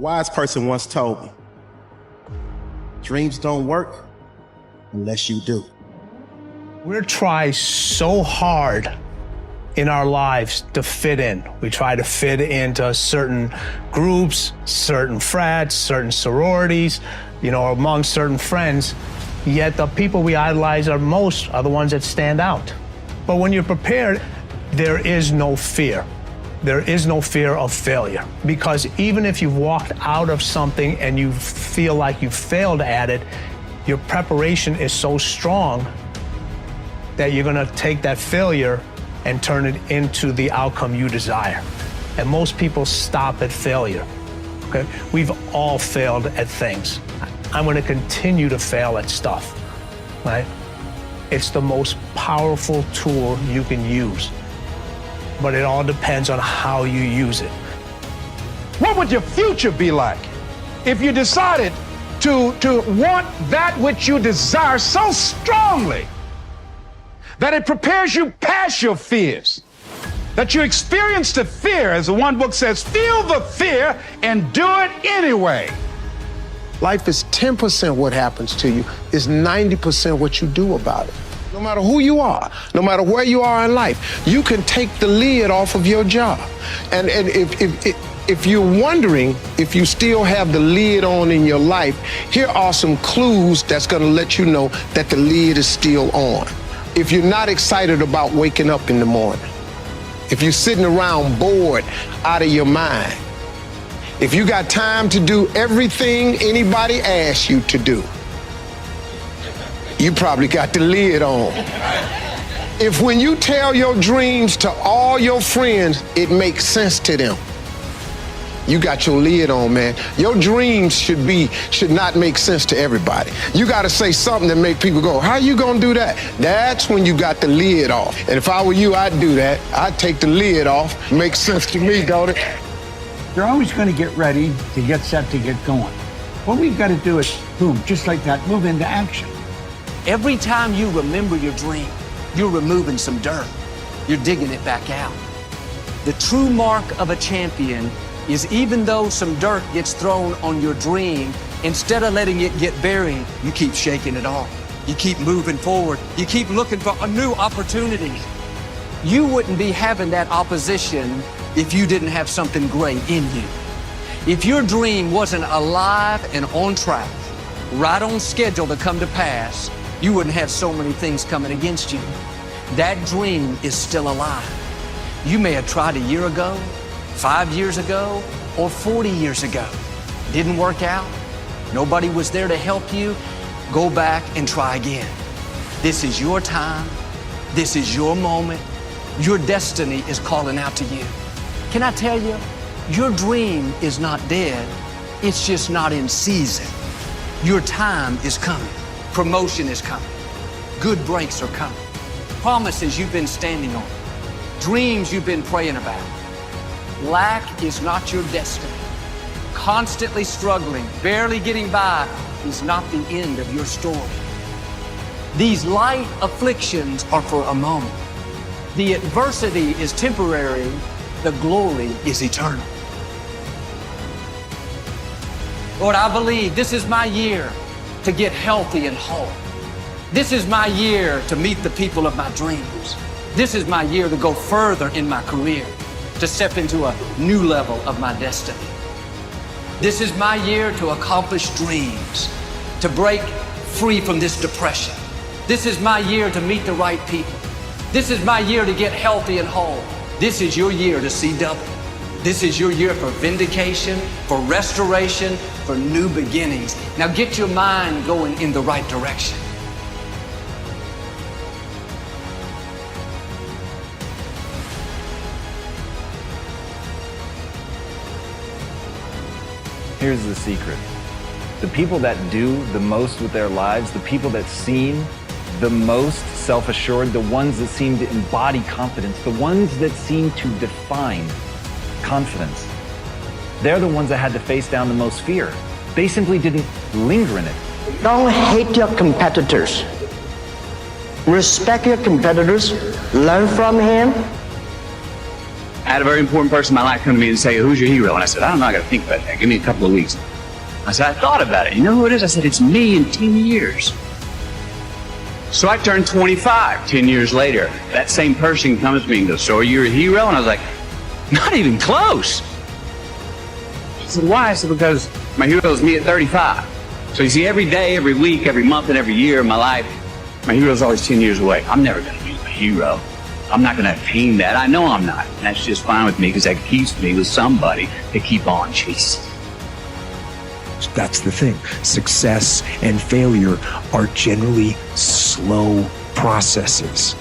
wise person once told me, dreams don't work unless you do. We try so hard in our lives to fit in. We try to fit into certain groups, certain frats, certain sororities, among certain friends. Yet the people we idolize most are the ones that stand out. But when you're prepared, there is no fear. There is no fear of failure. Because even if you've walked out of something and you feel like you failed at it, your preparation is so strong that you're gonna take that failure and turn it into the outcome you desire. And most people stop at failure, okay? We've all failed at things. I'm gonna continue to fail at stuff, right? It's the most powerful tool you can use, but it all depends on how you use it. What would your future be like if you decided to want that which you desire so strongly that it prepares you past your fears, that you experience the fear, as the one book says, feel the fear and do it anyway? Life is 10% what happens to you, is 90% what you do about it. No matter who you are, no matter where you are in life, you can take the lid off of your job. And if you're wondering if you still have the lid on in your life, here are some clues that's gonna let you know that the lid is still on. If you're not excited about waking up in the morning, if you're sitting around bored out of your mind, if you got time to do everything anybody asks you to do, you probably got the lid on. If when you tell your dreams to all your friends, it makes sense to them, you got your lid on, man. Your dreams should not make sense to everybody. You gotta say something that make people go, how you gonna do that? That's when you got the lid off. And if I were you, I'd do that. I'd take the lid off. Makes sense to me, don't it? You're always gonna get ready to get set to get going. What we've gotta do is, boom, just like that, move into action. Every time you remember your dream, you're removing some dirt. You're digging it back out. The true mark of a champion is even though some dirt gets thrown on your dream, instead of letting it get buried, you keep shaking it off. You keep moving forward. You keep looking for a new opportunity. You wouldn't be having that opposition if you didn't have something great in you. If your dream wasn't alive and on track, right on schedule to come to pass, you wouldn't have so many things coming against you. That dream is still alive. You may have tried a year ago, 5 years ago, or 40 years ago. Didn't work out. Nobody was there to help you. Go back and try again. This is your time. This is your moment. Your destiny is calling out to you. Can I tell you, your dream is not dead. It's just not in season. Your time is coming. Promotion is coming. Good breaks are coming. Promises you've been standing on. Dreams you've been praying about. Lack is not your destiny. Constantly struggling, barely getting by is not the end of your story. These light afflictions are for a moment. The adversity is temporary. The glory is eternal. Lord, I believe this is my year to get healthy and whole. This is my year to meet the people of my dreams. This is my year to go further in my career, to step into a new level of my destiny. This is my year to accomplish dreams, to break free from this depression. This is my year to meet the right people. This is my year to get healthy and whole. This is your year to see double. This is your year for vindication, for restoration, for new beginnings. Now get your mind going in the right direction. Here's the secret. The people that do the most with their lives, the people that seem the most self-assured, the ones that seem to embody confidence, the ones that seem to define confidence, they're the ones that had to face down the most fear. They simply didn't linger in it. Don't hate your competitors. Respect your competitors, learn from him, had a very important person in my life come to me and say, who's your hero? And I said, I don't know, I got to think about that. Give me a couple of weeks. I said, I thought about it. You know who it is? I said, it's me in 10 years. So I turned 25 10 years later. That same person comes to me and goes, so are you a hero? And I was like, not even close. I said, why? I said, because my hero is me at 35. So you see, every day, every week, every month, and every year of my life, my hero is always 10 years away. I'm never going to be a hero. I'm not going to attain that. I know I'm not. And that's just fine with me because that keeps me with somebody to keep on chasing. That's the thing. Success and failure are generally slow processes.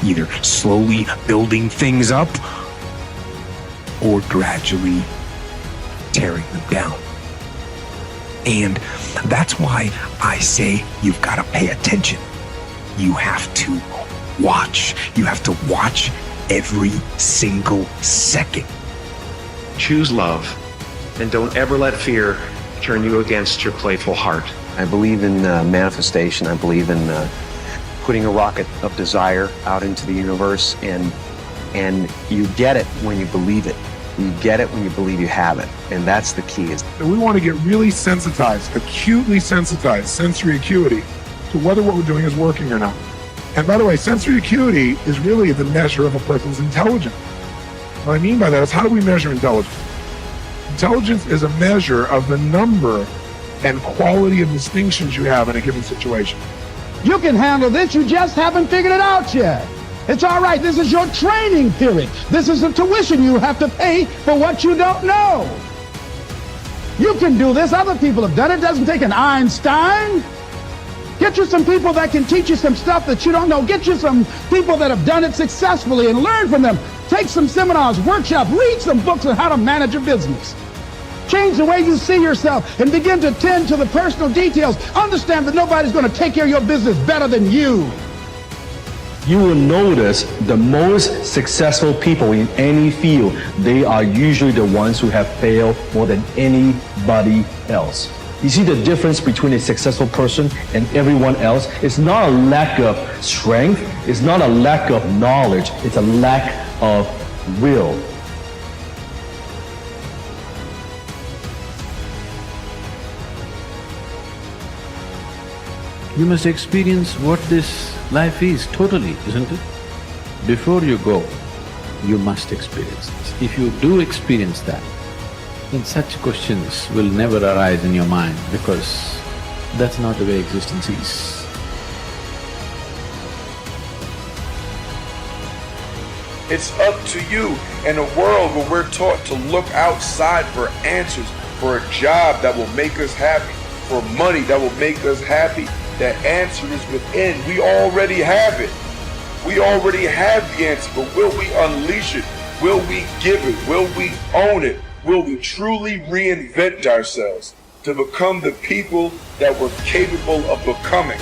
Either slowly building things up or gradually tearing them down. And that's why I say you've got to pay attention. You have to watch. You have to watch every single second. Choose love, and don't ever let fear turn you against your playful heart. I believe in manifestation. I believe in putting a rocket of desire out into the universe, and you get it when you believe it. You get it when you believe you have it, and that's the key. We want to get really sensitized, acutely sensitized, sensory acuity, to whether what we're doing is working or not. And by the way, sensory acuity is really the measure of a person's intelligence. What I mean by that is, how do we measure intelligence? Intelligence is a measure of the number and quality of distinctions you have in a given situation. You can handle this, you just haven't figured it out yet. It's all right, this is your training period. This is the tuition you have to pay for what you don't know. You can do this, other people have done it. It doesn't take an Einstein. Get you some people that can teach you some stuff that you don't know. Get you some people that have done it successfully and learn from them. Take some seminars, workshops, read some books on how to manage your business. Change the way you see yourself and begin to tend to the personal details. Understand that nobody's going to take care of your business better than you. You will notice the most successful people in any field, they are usually the ones who have failed more than anybody else. You see the difference between a successful person and everyone else? It's not a lack of strength, it's not a lack of knowledge, it's a lack of will. You must experience what this life is totally, isn't it? Before you go, you must experience this. If you do experience that, then such questions will never arise in your mind because that's not the way existence is. It's up to you in a world where we're taught to look outside for answers, for a job that will make us happy, for money that will make us happy. The answer is within. We already have it. We already have the answer, but will we unleash it? Will we give it? Will we own it? Will we truly reinvent ourselves to become the people that we're capable of becoming?